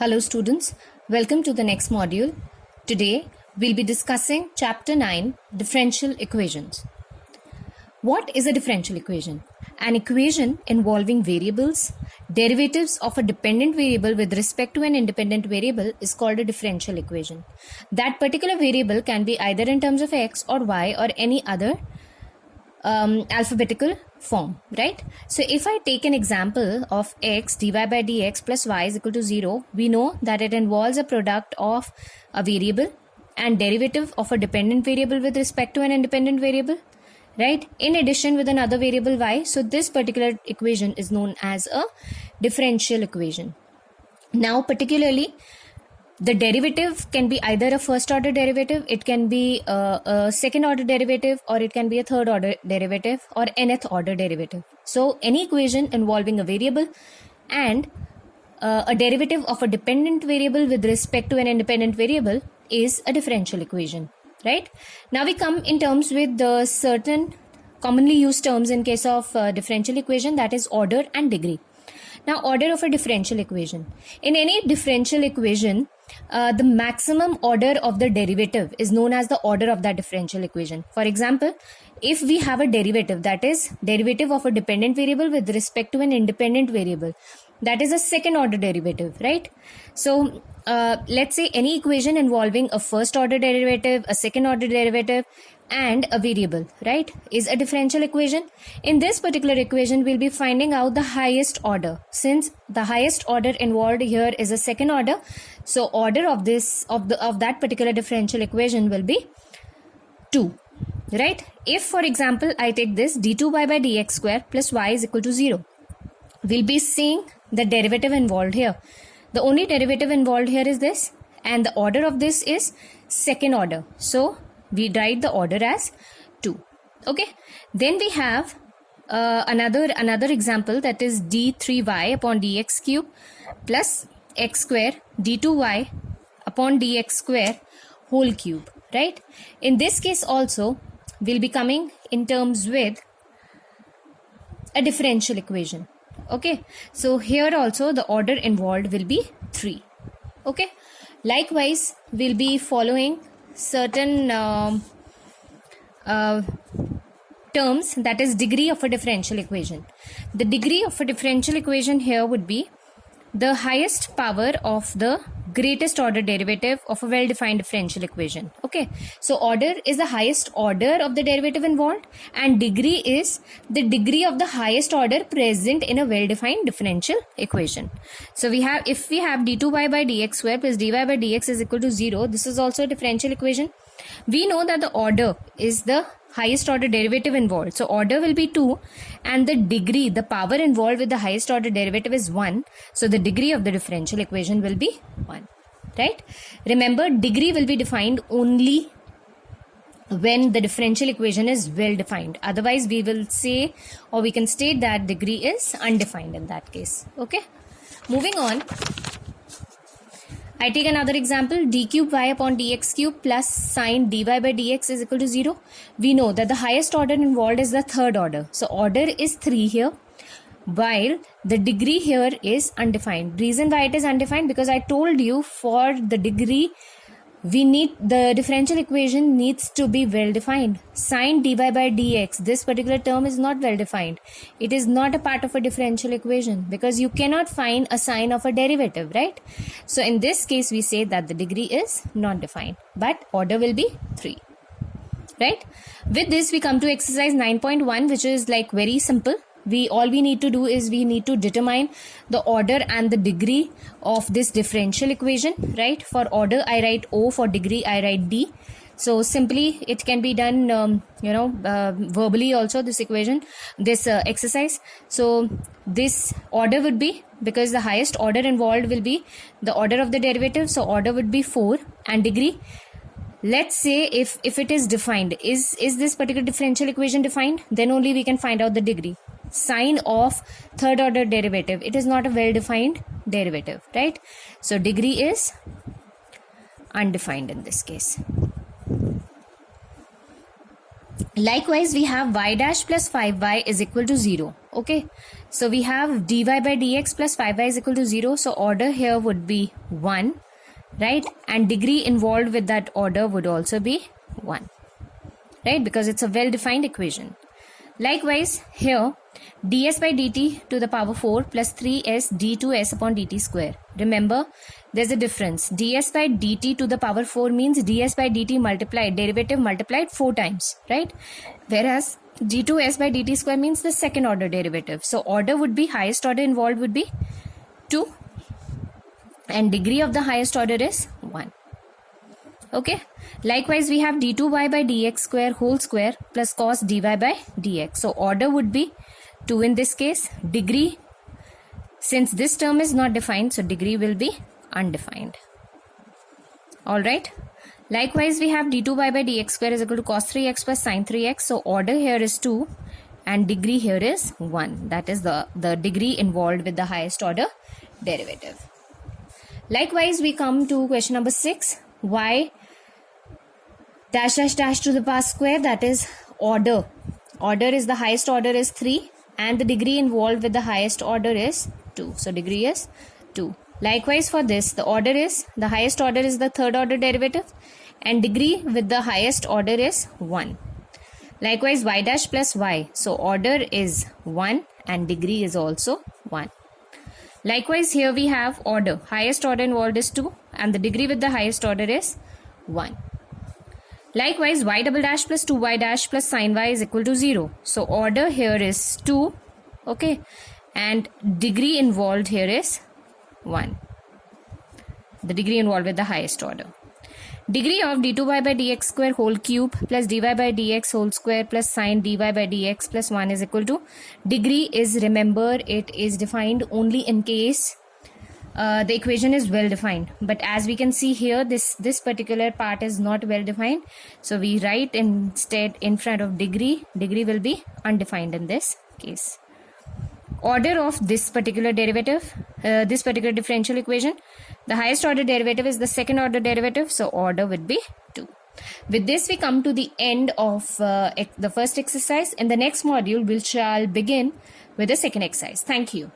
Hello students, welcome to the next module. Today we'll be discussing chapter 9, differential equations. What is a differential equation? An equation involving variables, derivatives of a dependent variable with respect to an independent variable is called a differential equation. That particular variable can be either in terms of x or y or any other alphabetical form, right? So if I take an example of x dy by dx plus y is equal to 0, we know that it involves a product of a variable and derivative of a dependent variable with respect to an independent variable, right? In addition with another variable y. So this particular equation is known as a differential equation. Now particularly the derivative can be either a first order derivative, it can be a second order derivative, or it can be a third order derivative or nth order derivative. So any equation involving a variable and a derivative of a dependent variable with respect to an independent variable is a differential equation, right? Now we come in terms with the certain commonly used terms in case of differential equation, that is order and degree. Now order of a differential equation. In any differential equation, the maximum order of the derivative is known as the order of that differential equation. For example, if we have a derivative, that is derivative of a dependent variable with respect to an independent variable, that is a second order derivative, right? So let's say any equation involving a first order derivative, a second order derivative and a variable, right, is a differential equation. In this particular equation we'll be finding out the highest order. Since the highest order involved here is a second order, so order of this of that particular differential equation will be 2, right? If for example I take this d2y by dx square plus y is equal to 0, we'll be seeing the derivative involved here. The only derivative involved here is this, and the order of this is second order, so we write the order as 2. Okay, then we have another example, that is d3y upon dx cube plus x square d2y upon dx square whole cube, right? In this case also we'll be coming in terms with a differential equation. Okay, so here also the order involved will be 3. Okay, likewise we'll be following certain terms, that is degree of a differential equation. The degree of a differential equation here would be the highest power of the greatest order derivative of a well-defined differential equation. Okay, so order is the highest order of the derivative involved and degree is the degree of the highest order present in a well-defined differential equation. So we have, if we have d2y by dx square plus dy by dx is equal to 0, this is also a differential equation. We know that the order is the highest order derivative involved, so order will be 2 and the degree, the power involved with the highest order derivative is 1, so the degree of the differential equation will be 1, right? Remember, degree will be defined only when the differential equation is well defined, otherwise we will say, or we can state that degree is undefined in that case. Okay, moving on, I take another example, d cube y upon dx cube plus sine dy by dx is equal to 0. We know that the highest order involved is the third order. So order is 3 here, while the degree here is undefined. Reason why it is undefined, because I told you for the degree, we need the differential equation needs to be well defined. Sine dy by dx, this particular term is not well defined. It is not a part of a differential equation because you cannot find a sign of a derivative, right? So in this case we say that the degree is not defined, but order will be 3, right? With this we come to exercise 9.1, which is like very simple. All we need to do is we need to determine the order and the degree of this differential equation, right? For order I write O, for degree I write D. So simply it can be done verbally also, this equation, this exercise. So this order would be, because the highest order involved will be the order of the derivative, so order would be 4, and degree, let's say if it is defined, is this particular differential equation defined, then only we can find out the degree. Sign of third order derivative, it is not a well defined derivative, right? So degree is undefined in this case. Likewise, we have y dash plus 5y is equal to 0. Okay, so we have dy by dx plus 5y is equal to 0. So order here would be 1, right? And degree involved with that order would also be 1, right? Because it's a well-defined equation. Likewise, here ds by dt to the power 4 plus 3s d2s upon dt square. Remember, there's a difference. ds by dt to the power 4 means ds by dt multiplied, derivative multiplied 4 times, right? Whereas d2s by dt square means the second order derivative. So order would be, highest order involved would be 2, and degree of the highest order is 1. Okay, likewise we have d2y by dx square whole square plus cos dy by dx. So order would be 2 in this case. Degree, since this term is not defined, so degree will be undefined. Alright, likewise we have d2y by dx square is equal to cos 3x plus sin 3x. So order here is 2 and degree here is 1. That is the degree involved with the highest order derivative. Likewise, we come to question number 6. Y dash dash dash to the power square, that is order. Order is the highest order is 3 and the degree involved with the highest order is 2. So degree is 2. Likewise for this, the order is, the highest order is the third order derivative and degree with the highest order is 1. Likewise y dash plus y. So order is 1 and degree is also 1. Likewise here we have order. Highest order involved is 2 and the degree with the highest order is 1. Likewise y double dash plus 2y dash plus sin y is equal to 0. So order here is 2, okay, and degree involved here is 1. The degree involved with the highest order. Degree of d2y by dx square whole cube plus dy by dx whole square plus sin dy by dx plus 1 is equal to, degree is, remember, it is defined only in case the equation is well defined, but as we can see here, this particular part is not well defined, so we write instead in front of degree will be undefined in this case. Order of this particular derivative, this particular differential equation, the highest order derivative is the second order derivative, so order would be 2. With this we come to the end of the first exercise. In the next module we shall begin with the second exercise. Thank you.